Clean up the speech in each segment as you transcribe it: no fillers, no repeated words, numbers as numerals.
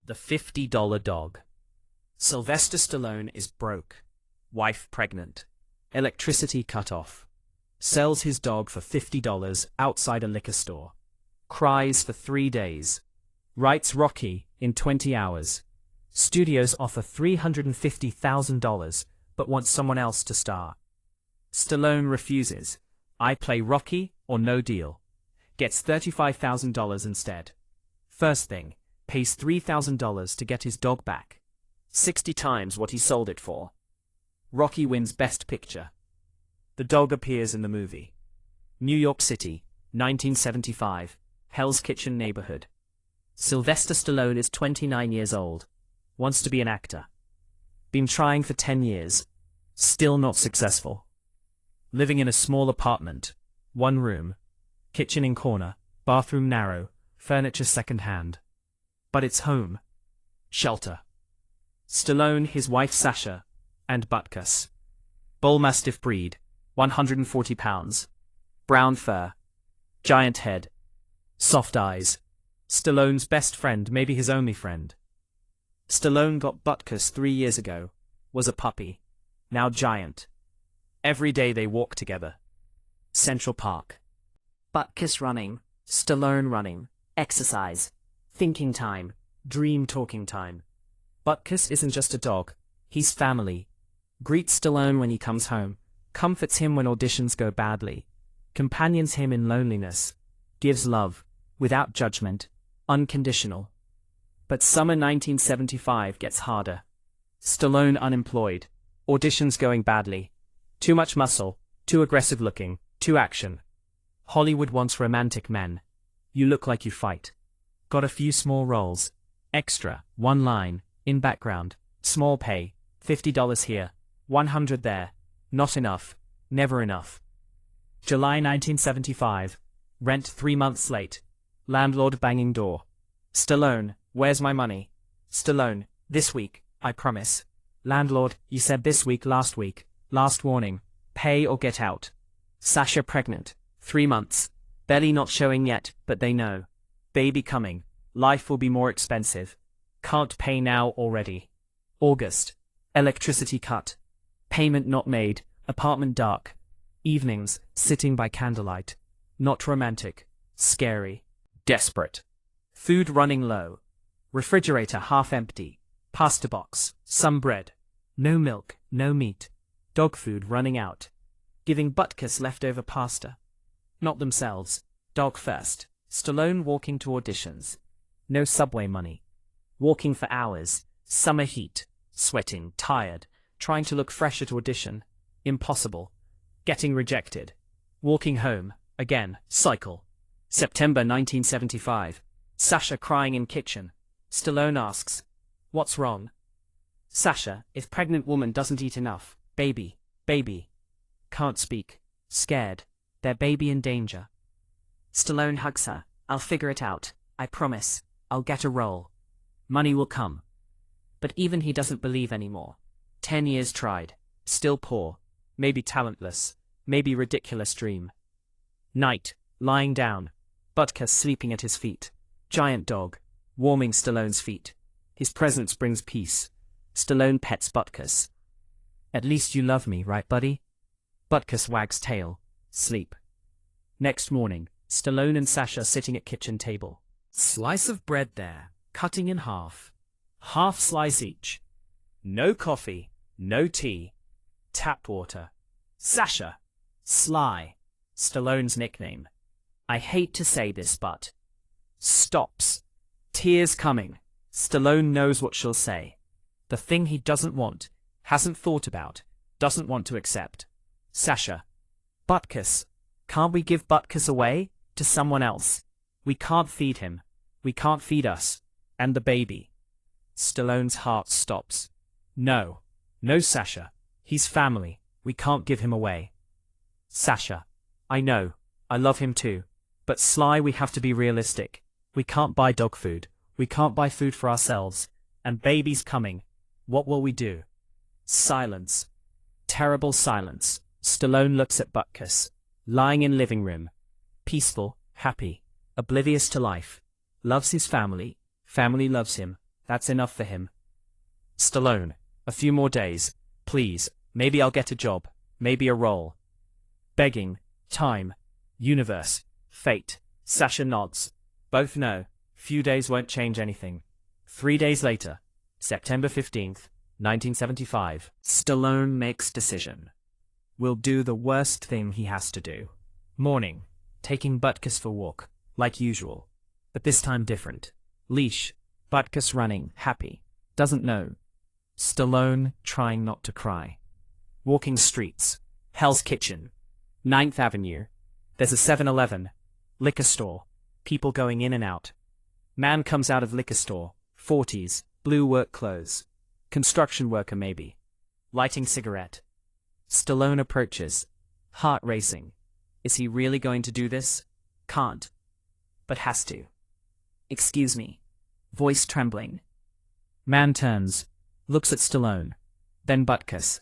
The $50 dog. Sylvester Stallone is broke. Wife pregnant. Electricity cut off. Sells his dog for $50 outside a liquor store. Cries for 3 days. Writes Rocky in 20 hours. Studios offer $350,000 but wants someone else to star. Stallone refuses. I play Rocky or no deal. Gets $35,000 instead. First thing, pays $3,000 to get his dog back. 60 times what he sold it for. Rocky wins Best Picture. The dog appears in the movie. New York City, 1975, Hell's Kitchen neighborhood. Sylvester Stallone is 29 years old. Wants to be an actor. Been trying for 10 years. Still not successful. Living in a small apartment. 1 room. Kitchen in corner. Bathroom narrow. Furniture second-hand. But it's home. Shelter. Stallone, his wife Sasha, and Butkus. Bullmastiff breed. 140 pounds. Brown fur. Giant head. Soft eyes. Stallone's best friend, maybe his only friend. Stallone got Butkus 3 years ago. Was a puppy. Now giant. Every day they walk together. Central Park. Butkus running. Stallone running. Exercise. Thinking time. Dream talking time. Butkus isn't just a dog. He's family. Greets Stallone when he comes home. Comforts him when auditions go badly. Companions him in loneliness. Gives love. Without judgment. Unconditional. But summer 1975 gets harder. Stallone unemployed. Auditions going badly. Too much muscle. Too aggressive looking. Too action. Hollywood wants romantic men. You look like you fight. Got a few small roles. Extra. 1 line. In background. Small pay. $50 here. $100 there. Not enough. Never enough. July 1975. Rent 3 months late. Landlord banging door. Stallone, where's my money? Stallone, this week, I promise. Landlord, you said this week last week. Last warning. Pay or get out. Sasha pregnant. 3 months. Belly not showing yet, but they know. Baby coming. Life will be more expensive. Can't pay now already. August. Electricity cut. Payment not made. Apartment dark. Evenings, sitting by candlelight. Not romantic. Scary. Desperate. Food running low. Refrigerator half empty. Pasta box. Some bread. No milk, no meat. Dog food running out. Giving Butkus leftover pasta. Not themselves. Dog first. Stallone walking to auditions. No subway money. Walking for hours. Summer heat. Sweating, tired. Trying to look fresh at audition. Impossible. Getting rejected. Walking home. Again. Cycle. September 1975. Sasha crying in kitchen. Stallone asks, "What's wrong?" Sasha, if pregnant woman doesn't eat enough. Baby. Baby. Can't speak. Scared. Their baby in danger. Stallone hugs her. I'll figure it out. I promise. I'll get a role. Money will come. But even he doesn't believe anymore. 10 years tried. Still poor. Maybe talentless. Maybe ridiculous dream. Night. Lying down. Butkus sleeping at his feet. Giant dog. Warming Stallone's feet. His presence brings peace. Stallone pets Butkus. At least you love me, right, buddy? Butkus wags tail. Sleep. Next morning, Stallone and Sasha sitting at kitchen table. Slice of bread there, cutting in half. Half slice each. No coffee, no tea. Tap water. Sasha. Sly. Stallone's nickname. I hate to say this, but... Stops. Tears coming. Stallone knows what she'll say. The thing he doesn't want, hasn't thought about, doesn't want to accept. Sasha. Butkus. Can't we give Butkus away? To someone else. We can't feed him. We can't feed us. And the baby. Stallone's heart stops. No. No, Sasha. He's family. We can't give him away. Sasha. I know. I love him too. But Sly, we have to be realistic. We can't buy dog food. We can't buy food for ourselves. And baby's coming. What will we do? Silence. Terrible silence. Stallone looks at Butkus. Lying in living room. Peaceful, happy, oblivious to life. Loves his family. Family loves him. That's enough for him. Stallone, a few more days, please, maybe I'll get a job, maybe a role. Begging, time, universe, fate. Sasha nods. Both know, few days won't change anything. 3 days later, September 15th, 1975, Stallone makes decision. Will do the worst thing he has to do. Morning, taking Butkus for walk, like usual. But this time different. Leash, Butkus running, happy. Doesn't know. Stallone trying not to cry. Walking streets. Hell's Kitchen. 9th Avenue. There's a 7-Eleven. Liquor store. People going in and out. Man comes out of liquor store. 40s. Blue work clothes. Construction worker maybe. Lighting cigarette. Stallone approaches. Heart racing. Is he really going to do this? Can't. But has to. Excuse me. Voice trembling. Man turns. Looks at Stallone. Then Butkus.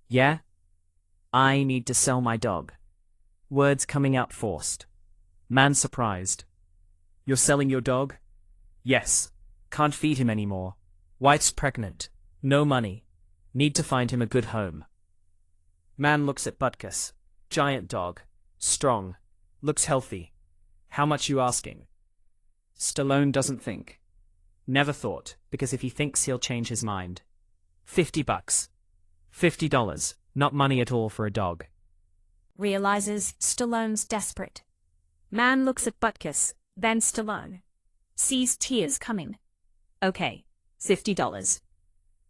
Yeah? I need to sell my dog. Words coming out forced. Man surprised. You're selling your dog? Yes. Can't feed him anymore. Wife's pregnant. No money. Need to find him a good home. Man looks at Butkus. Giant dog. Strong. Looks healthy. How much you asking? Stallone doesn't think. Never thought, because if he thinks he'll change his mind. $50. $50. Not money at all for a dog. Realizes Stallone's desperate. Man looks at Butkus, then Stallone. Sees tears coming. Okay, $50.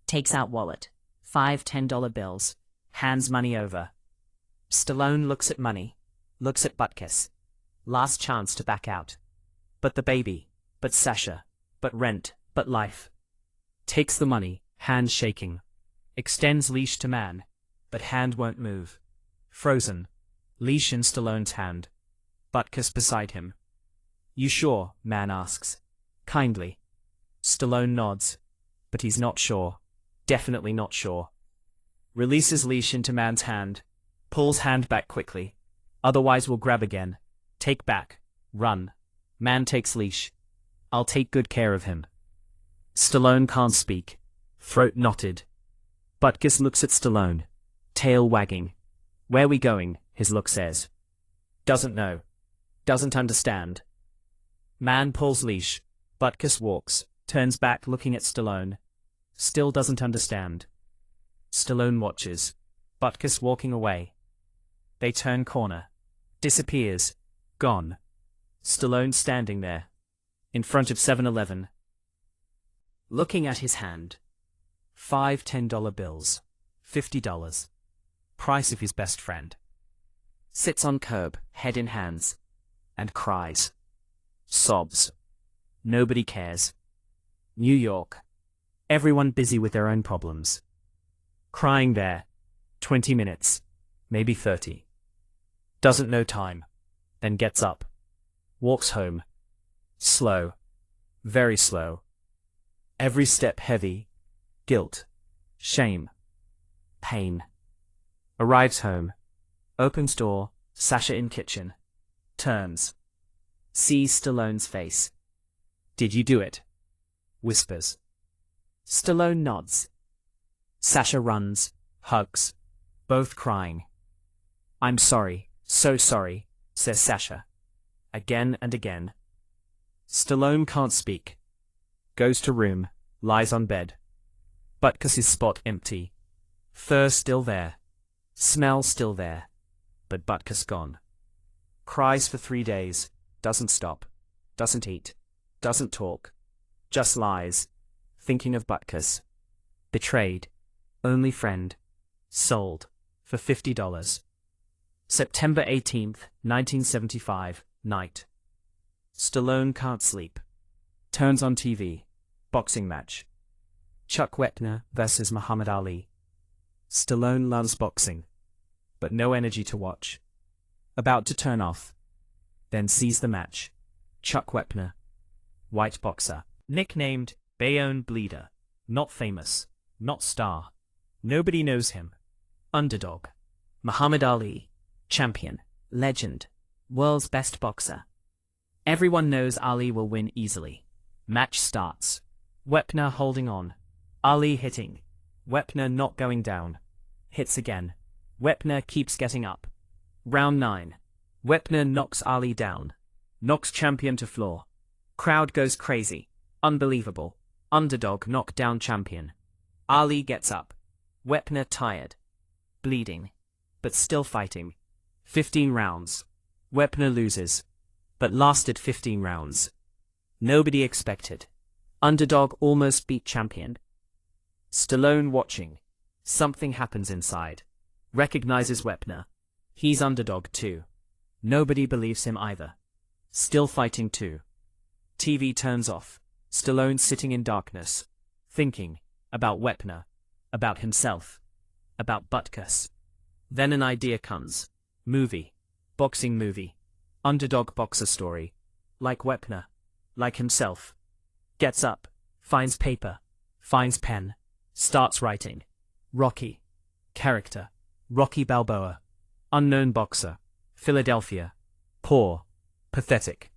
Takes out wallet. 5 $10 bills. Hands money over. Stallone looks at money. Looks at Butkus. Last chance to back out. But the baby. But Sasha. But rent. But life. Takes the money, hand shaking. Extends leash to man. But hand won't move. Frozen. Leash in Stallone's hand. Butkus beside him. You sure? Man asks. Kindly. Stallone nods. But he's not sure. Definitely not sure. Releases leash into man's hand. Pulls hand back quickly. Otherwise we'll grab again. Take back. Run. Man takes leash. I'll take good care of him. Stallone can't speak. Throat knotted. Butkus looks at Stallone. Tail wagging. Where we going? His look says. Doesn't know. Doesn't understand. Man pulls leash. Butkus walks. Turns back looking at Stallone. Still doesn't understand. Stallone watches. Butkus walking away. They turn corner. Disappears. Gone. Stallone standing there. In front of 7-Eleven. Looking at his hand. 5 $10 bills. $50. Price of his best friend. Sits on curb, head in hands. And cries. Sobs. Nobody cares. New York. Everyone busy with their own problems. Crying there. 20 minutes. Maybe 30. Doesn't know time. Then gets up. Walks home. Slow. Very slow. Every step heavy. Guilt. Shame. Pain. Arrives home. Opens door. Sasha in kitchen. Turns. Sees Stallone's face. Did you do it? Whispers. Stallone nods. Sasha runs. Hugs. Both crying. I'm sorry. So sorry, says Sasha. Again and again. Stallone can't speak. Goes to room. Lies on bed. Butkus' spot empty. Fur still there. Smell still there. But Butkus gone. Cries for 3 days. Doesn't stop. Doesn't eat. Doesn't talk. Just lies. Thinking of Butkus. Betrayed. Only friend. Sold. For $50. September 18th, 1975, night. Stallone can't sleep. Turns on TV. Boxing match. Chuck Wepner versus Muhammad Ali. Stallone loves boxing, but no energy to watch. About to turn off. Then sees the match. Chuck Wepner. White boxer. Nicknamed Bayonne Bleeder. Not famous. Not star. Nobody knows him. Underdog. Muhammad Ali. Champion. Legend. World's best boxer. Everyone knows Ali will win easily. Match starts. Wepner holding on. Ali hitting. Wepner not going down. Hits again. Wepner keeps getting up. Round 9. Wepner knocks Ali down. Knocks champion to floor. Crowd goes crazy. Unbelievable. Underdog knocked down champion. Ali gets up. Wepner tired. Bleeding. But still fighting. 15 rounds. Wepner loses. But lasted 15 rounds. Nobody expected. Underdog almost beat champion. Stallone watching. Something happens inside. Recognizes Wepner. He's underdog too. Nobody believes him either. Still fighting too. TV turns off. Stallone sitting in darkness. Thinking. About Wepner. About himself. About Butkus. Then an idea comes. Movie. Boxing movie. Underdog boxer story. Like Wepner. Like himself. Gets up. Finds paper. Finds pen. Starts writing. Rocky. Character. Rocky Balboa. Unknown boxer. Philadelphia. Poor. Pathetic.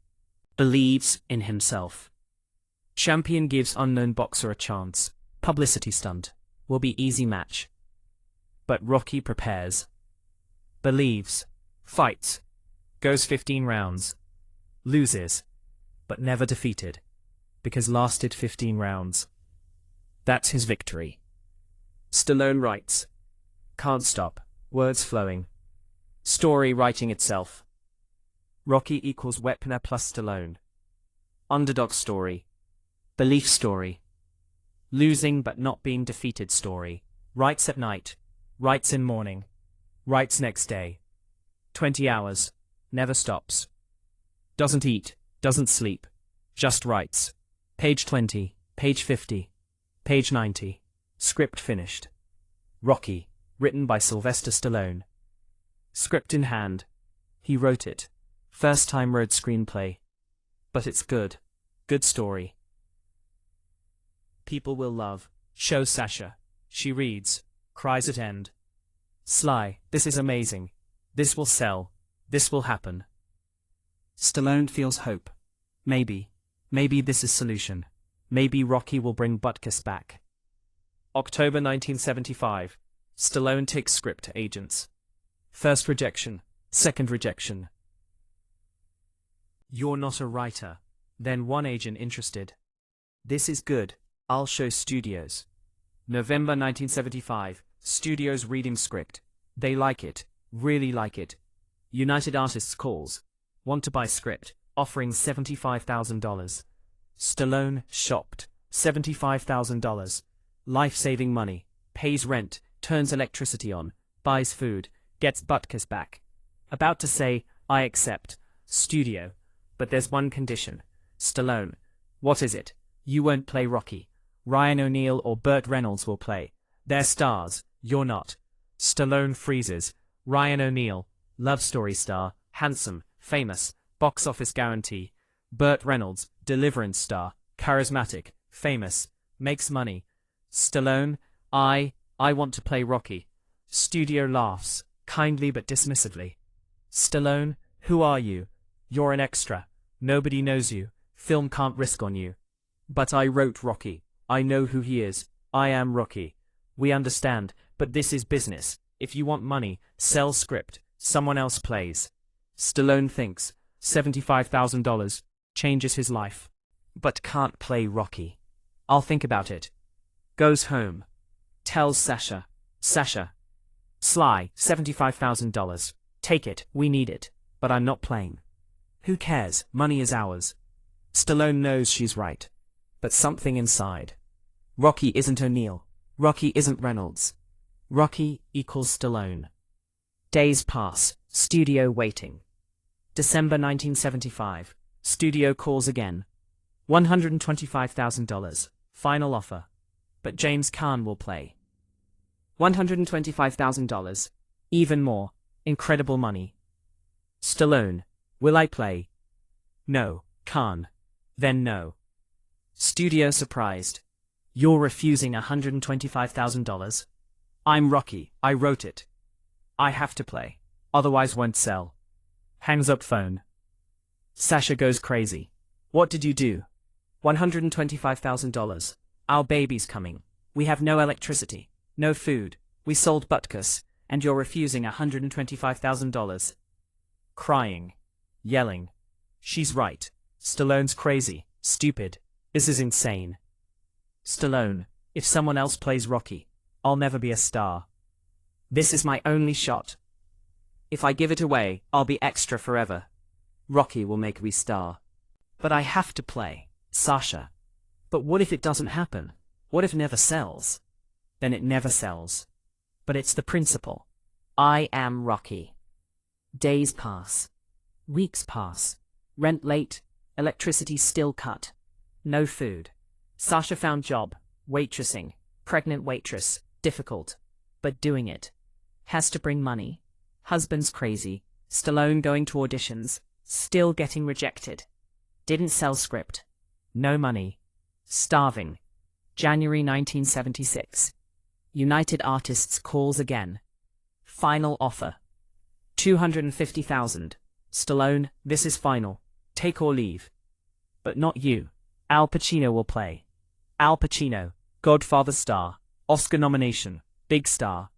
Believes in himself. Champion gives unknown boxer a chance. Publicity stunt. Will be easy match. But Rocky prepares. Believes. Fights. Goes 15 rounds. Loses. But never defeated. Because lasted 15 rounds. That's his victory. Stallone writes. Can't stop. Words flowing. Story writing itself. Rocky equals Wepner plus Stallone. Underdog story. Belief story. Losing but not being defeated story. Writes at night. Writes in morning. Writes next day. 20 hours. Never stops. Doesn't eat. Doesn't sleep. Just writes. Page 20. Page 50. Page 90. Script finished. Rocky. Written by Sylvester Stallone. Script in hand. He wrote it. First time wrote screenplay. But it's good. Good story. People will love. Show Sasha. She reads. Cries at end. Sly, this is amazing. This will sell. This will happen. Stallone feels hope. Maybe. Maybe this is solution. Maybe Rocky will bring Butkus back. October 1975. Stallone takes script to agents. First rejection. Second rejection. You're not a writer. Then one agent interested. This is good. I'll show studios. November 1975. Studios reading script. They like it. Really like it. United Artists calls. Want to buy script. Offering $75,000. Stallone, shocked. $75,000. Life-saving money. Pays rent. Turns electricity on. Buys food. Gets Butkus back. About to say, I accept. Studio. But there's one condition. Stallone. What is it? You won't play Rocky. Ryan O'Neal or Burt Reynolds will play. They're stars. You're not. Stallone freezes. Ryan O'Neal. Love story star. Handsome. Famous. Box office guarantee. Burt Reynolds. Deliverance star. Charismatic. Famous. Makes money. Stallone. I want to play Rocky. Studio laughs. Kindly but dismissively. Stallone. Who are you? You're an extra. Nobody knows you. Film can't risk on you. But I wrote Rocky. I know who he is. I am Rocky. We understand, but this is business. If you want money, sell script. Someone else plays. Stallone thinks. $75,000. Changes his life. But can't play Rocky. I'll think about it. Goes home. Tells Sasha. Sasha. Sly, $75,000. Take it, we need it. But I'm not playing. Who cares? Money is ours. Stallone knows she's right. But something inside. Rocky isn't O'Neal. Rocky isn't Reynolds. Rocky equals Stallone. Days pass. Studio waiting. December 1975. Studio calls again. $125,000. Final offer. But James Caan will play. $125,000. Even more. Incredible money. Stallone. Will I play? No. Caan. Then no. Studio surprised. You're refusing $125,000? I'm Rocky. I wrote it. I have to play. Otherwise won't sell. Hangs up phone. Sasha goes crazy. What did you do? $125,000. Our baby's coming. We have no electricity, no food. We sold Butkus, and you're refusing $125,000. Crying. Yelling. She's right. Stallone's crazy. Stupid. This is insane. Stallone, if someone else plays Rocky, I'll never be a star. This is my only shot. If I give it away, I'll be extra forever. Rocky will make me star. But I have to play, Sasha. But what if it doesn't happen? What if it never sells? Then it never sells. But it's the principle. I am Rocky. Days pass. Weeks pass. Rent late. Electricity still cut. No food. Sasha found job. Waitressing. Pregnant waitress. Difficult. But doing it. Has to bring money. Husband's crazy. Stallone going to auditions. Still getting rejected. Didn't sell script. No money. Starving. January 1976. United Artists calls again. Final offer. $250,000. Stallone, this is final. Take or leave. But not you. Al Pacino will play. Al Pacino, Godfather star. Oscar nomination. Big star.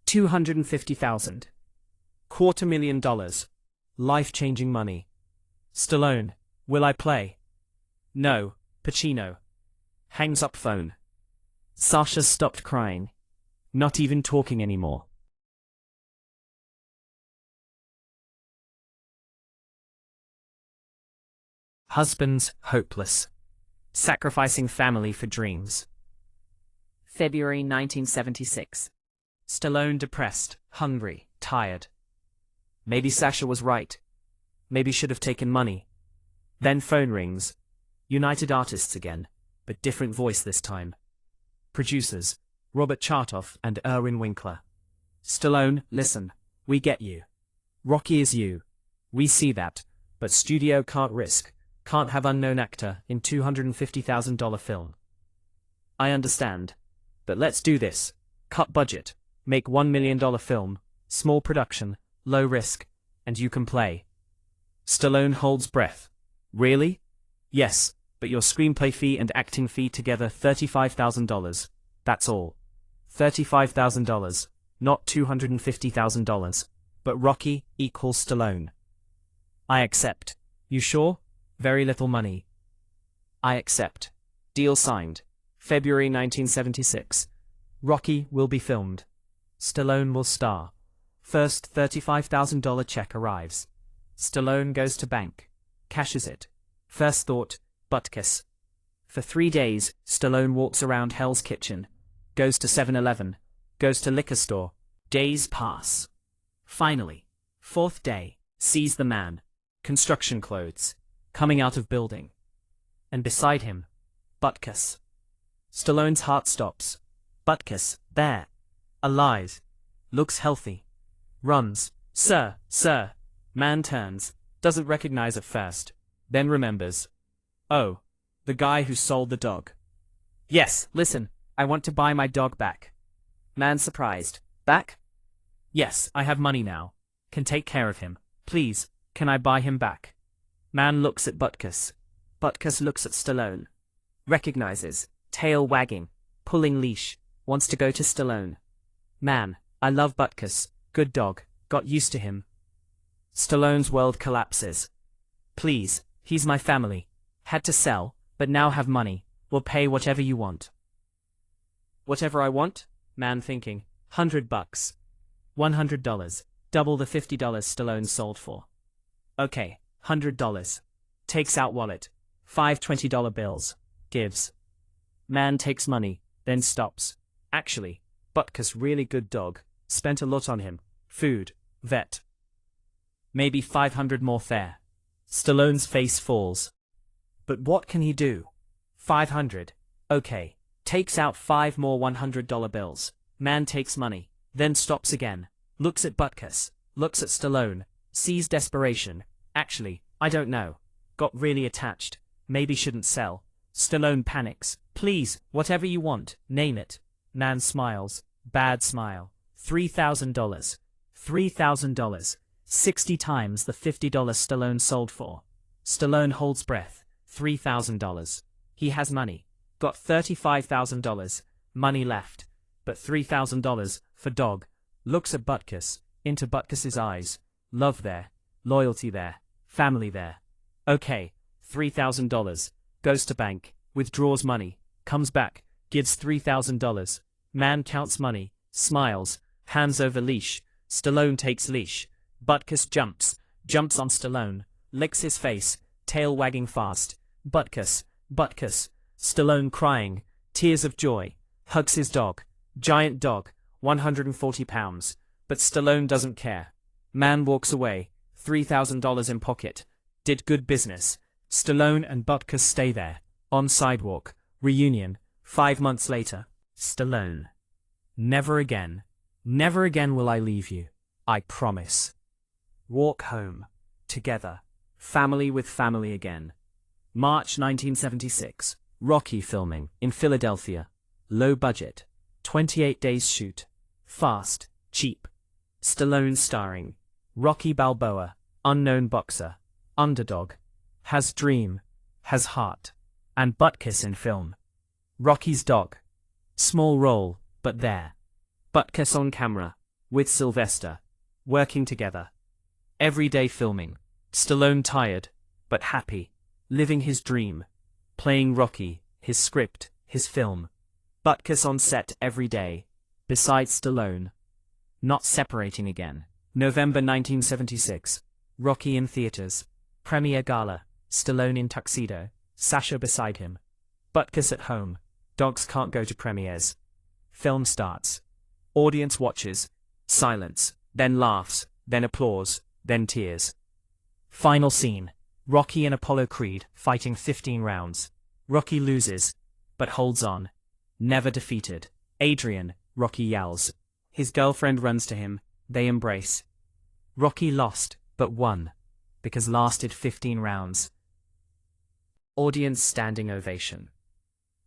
$250,000. $250,000. Life-changing money. Stallone, will I play? No, Pacino. Hangs up phone. Sasha stopped crying. Not even talking anymore. Husbands hopeless. Sacrificing family for dreams. February 1976. Stallone depressed, hungry, tired. Maybe Sasha was right. Maybe should have taken money. Then phone rings. United Artists again, but different voice this time. Producers, Robert Chartoff and Erwin Winkler. Stallone, listen, we get you. Rocky is you. We see that, but studio can't risk, can't have unknown actor in $250,000 film. I understand, but let's do this. Cut budget, make $1 million film, small production, low risk, and you can play. Stallone holds breath. Really? Yes, but your screenplay fee and acting fee together $35,000. That's all. $35,000, not $250,000. But Rocky equals Stallone. I accept. You sure? Very little money. I accept. Deal signed. February 1976. Rocky will be filmed. Stallone will star. First $35,000 check arrives. Stallone goes to bank. Cashes it. First thought, Butkus. For 3 days, Stallone walks around Hell's Kitchen. Goes to 7-Eleven. Goes to liquor store. Days pass. Finally, 4th day, sees the man. Construction clothes. Coming out of building. And beside him, Butkus. Stallone's heart stops. Butkus, there. Alive. Looks healthy. Runs. Sir, sir. Man turns. Doesn't recognize at first. Then remembers. Oh, the guy who sold the dog. Yes, listen, I want to buy my dog back. Man surprised. Back? Yes, I have money now. Can take care of him. Please, can I buy him back? Man looks at Butkus. Butkus looks at Stallone. Recognizes. Tail wagging. Pulling leash. Wants to go to Stallone. Man, I love Butkus. Good dog. Got used to him. Stallone's world collapses. Please, he's my family. Had to sell, but now have money. Will pay whatever you want. Whatever I want? Man thinking. $100. $100. Double the $50 Stallone sold for. Okay, $100. Takes out wallet. 5 $20 bills. Gives. Man takes money, then stops. Actually, Butkus really good dog. Spent a lot on him. Food. Vet. Maybe 500 more fare. Stallone's face falls. But what can he do? 500. Okay. Takes out 5 more $100 bills. Man takes money. Then stops again. Looks at Butkus. Looks at Stallone. Sees desperation. Actually, I don't know. Got really attached. Maybe shouldn't sell. Stallone panics. Please, whatever you want, name it. Man smiles. Bad smile. $3,000. $3,000. 60 times the $50 Stallone sold for. Stallone holds breath. $3,000. He has money. Got $35,000. Money left. But $3,000 for dog. Looks at Butkus. Into Butkus's eyes. Love there. Loyalty there. Family there. Okay. $3,000. Goes to bank. Withdraws money. Comes back. Gives $3,000. Man counts money. Smiles. Hands over leash. Stallone takes leash. Butkus jumps. Jumps on Stallone. Licks his face. Tail wagging fast. Butkus. Butkus. Stallone crying. Tears of joy. Hugs his dog. Giant dog. 140 pounds. But Stallone doesn't care. Man walks away. $3,000 in pocket. Did good business. Stallone and Butkus stay there. On sidewalk. Reunion. 5 months later. Stallone. Never again. Never again will I leave you. I promise. Walk home. Together. Family with family again. March 1976. Rocky filming in Philadelphia. Low budget. 28 days shoot. Fast. Cheap. Stallone starring. Rocky Balboa. Unknown boxer. Underdog. Has dream. Has heart. And Butkus in film. Rocky's dog. Small role, but there. Butkus on camera. With Sylvester. Working together. Everyday filming. Stallone tired, but happy. Living his dream. Playing Rocky, his script, his film. Butkus on set every day. Beside Stallone. Not separating again. November 1976. Rocky in theaters. Premiere gala. Stallone in tuxedo. Sasha beside him. Butkus at home. Dogs can't go to premieres. Film starts. Audience watches. Silence. Then laughs. Then applause. Then tears. Final scene. Rocky and Apollo Creed fighting 15 rounds. Rocky loses, but holds on. Never defeated. Adrian, Rocky yells. His girlfriend runs to him. They embrace. Rocky lost, but won. Because lasted 15 rounds. Audience standing ovation.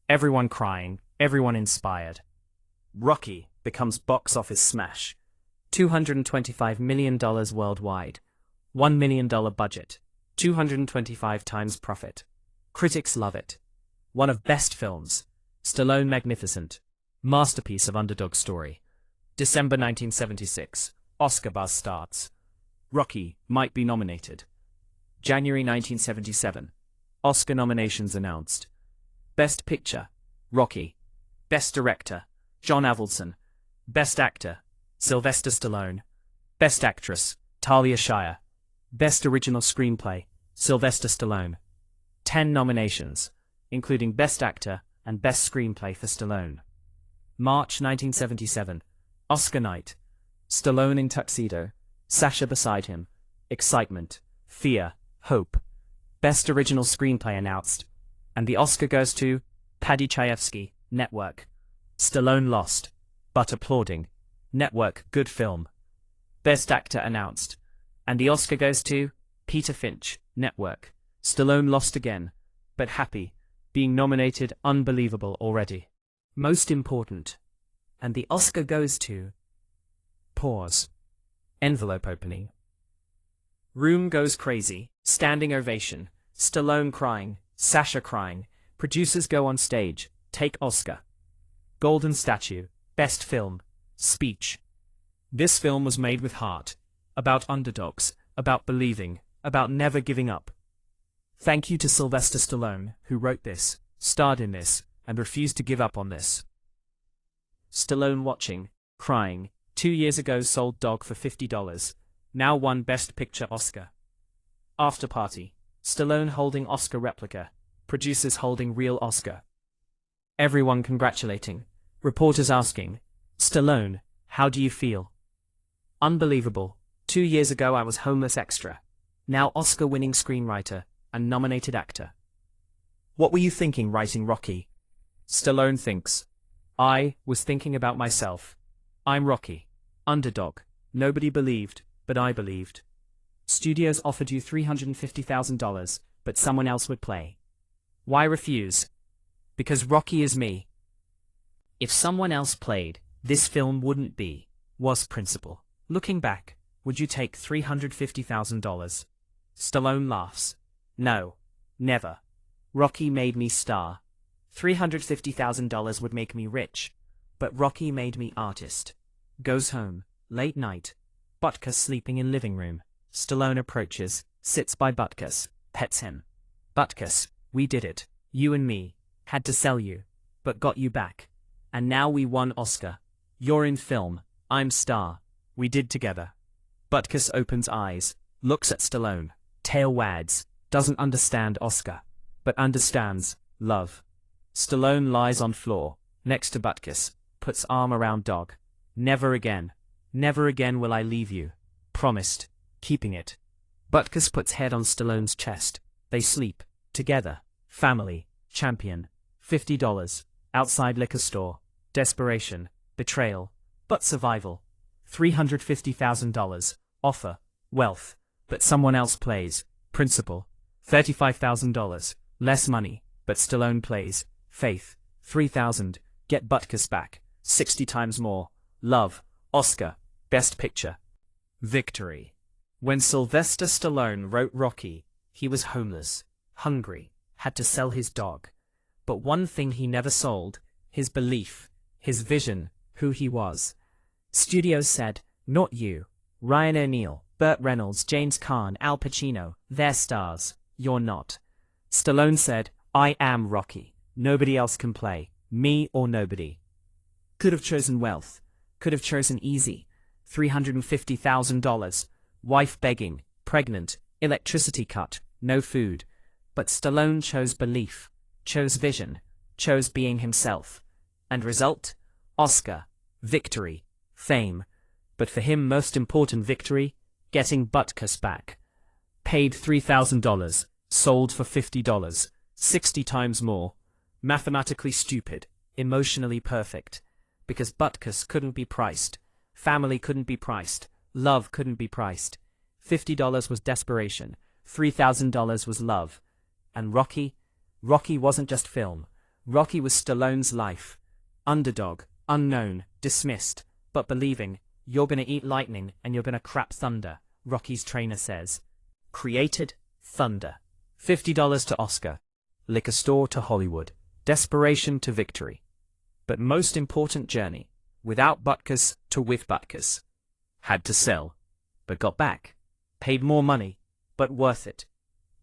Everyone crying, everyone inspired. Rocky becomes box office smash. $225 million worldwide. $1 million budget. 225 times profit. Critics love it. One of best films. Stallone magnificent. Masterpiece of underdog story. December 1976. Oscar buzz starts. Rocky might be nominated. January 1977. Oscar nominations announced. Best Picture. Rocky. Best Director. John Avildsen. Best Actor. Sylvester Stallone. Best Actress. Talia Shire. Best Original Screenplay. Sylvester Stallone. 10 nominations, including Best Actor and Best Screenplay for Stallone. March 1977. Oscar night. Stallone in tuxedo. Sasha beside him. Excitement. Fear. Hope. Best Original Screenplay announced. And the Oscar goes to Paddy Chayefsky, Network. Stallone lost, but applauding. Network, good film. Best Actor announced. And the Oscar goes to Peter Finch, Network. Stallone lost again, but happy. Being nominated, unbelievable already. Most important. And the Oscar goes to... Pause. Envelope opening. Room goes crazy. Standing ovation. Stallone crying. Sasha crying. Producers go on stage. Take Oscar. Golden statue. Best film. Speech. This film was made with heart. About underdogs. About believing. About never giving up. Thank you to Sylvester Stallone, who wrote this, starred in this, and refused to give up on this. Stallone watching, crying, 2 years ago sold dog for $50, now won Best Picture Oscar. After party, Stallone holding Oscar replica, producers holding real Oscar. Everyone congratulating, reporters asking, Stallone, how do you feel? Unbelievable, 2 years ago I was homeless extra, now Oscar-winning screenwriter, and nominated actor. What were you thinking writing Rocky? Stallone thinks. I was thinking about myself. I'm Rocky. Underdog. Nobody believed, but I believed. Studios offered you $350,000, but someone else would play. Why refuse? Because Rocky is me. If someone else played, this film wouldn't be. Was principle. Looking back, would you take $350,000? Stallone laughs. No. Never. Rocky made me star. $350,000 would make me rich, but Rocky made me artist. Goes home, late night. Butkus sleeping in living room. Stallone approaches, sits by Butkus, pets him. Butkus, we did it. You and me. Had to sell you, but got you back. And now we won Oscar. You're in film, I'm star. We did together. Butkus opens eyes, looks at Stallone, tail wags, doesn't understand Oscar, but understands love. Stallone lies on floor, next to Butkus, puts arm around dog. Never again will I leave you. Promised, keeping it. Butkus puts head on Stallone's chest. They sleep, together, family, champion. $50, outside liquor store, desperation, betrayal, but survival. $350,000, offer, wealth, but someone else plays, principal. $35,000, less money, but Stallone plays, faith. $3,000, get Butkus back, 60 times more, love, Oscar, best picture. Victory. When Sylvester Stallone wrote Rocky, he was homeless, hungry, had to sell his dog. But one thing he never sold, his belief, his vision, who he was. Studios said, not you. Ryan O'Neal, Burt Reynolds, James Caan, Al Pacino, they're stars. You're not. Stallone said, I am Rocky. Nobody else can play. Me or nobody. Could have chosen wealth. Could have chosen easy. $350,000. Wife begging, pregnant, electricity cut, no food. But Stallone chose belief, chose vision, chose being himself. And result? Oscar, victory, fame. But for him most important victory, getting Butkus back. Paid $3,000, sold for $50, 60 times more. Mathematically stupid, emotionally perfect. Because Butkus couldn't be priced. Family couldn't be priced. Love couldn't be priced. $50 was desperation. $3,000 was love. And Rocky wasn't just film. Rocky was Stallone's life. Underdog, unknown, dismissed, but believing, you're gonna eat lightning and you're gonna crap thunder, Rocky's trainer says. Created, thunder. $50 to Oscar. Liquor store to Hollywood. Desperation to victory. But most important journey, without Butkus to with Butkus. Had to sell, but got back. Paid more money, but worth it.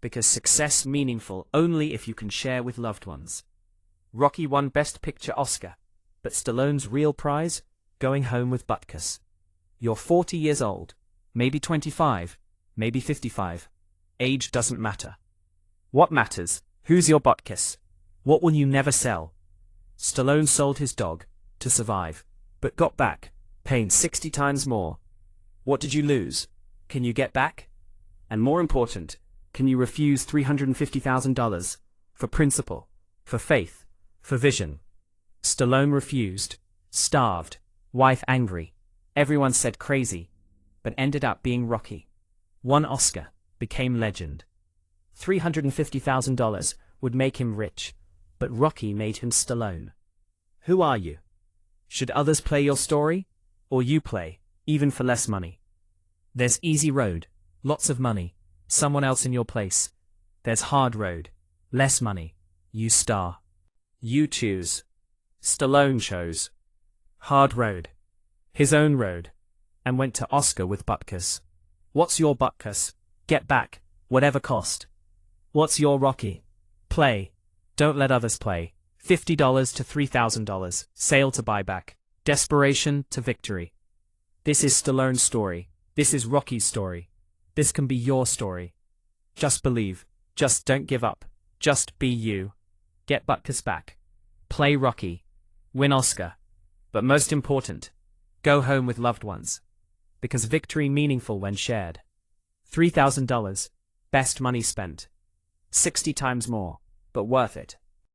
Because success meaningful only if you can share with loved ones. Rocky won Best Picture Oscar, but Stallone's real prize? Going home with Butkus. You're 40 years old, maybe 25, maybe 55. Age doesn't matter. What matters? Who's your Butkus? What will you never sell? Stallone sold his dog, to survive, but got back, paying 60 times more. What did you lose? Can you get back? And more important, can you refuse $350,000 for principle, for faith, for vision? Stallone refused, starved, wife angry. Everyone said crazy, but ended up being Rocky. Won Oscar, became legend. $350,000 would make him rich, but Rocky made him Stallone. Who are you? Should others play your story? Or you play, even for less money? There's easy road, lots of money, someone else in your place. There's hard road, less money, you star. You choose. Stallone chose. Hard road. His own road. And went to Oscar with Butkus. What's your Butkus? Get back, whatever cost. What's your Rocky? Play. Don't let others play. $50 to $3,000. Sale to buyback. Desperation to victory. This is Stallone's story. This is Rocky's story. This can be your story. Just believe. Just don't give up. Just be you. Get Butkus back. Play Rocky. Win Oscar. But most important, go home with loved ones. Because victory meaningful when shared. $3,000. Best money spent. 60 times more, but worth it.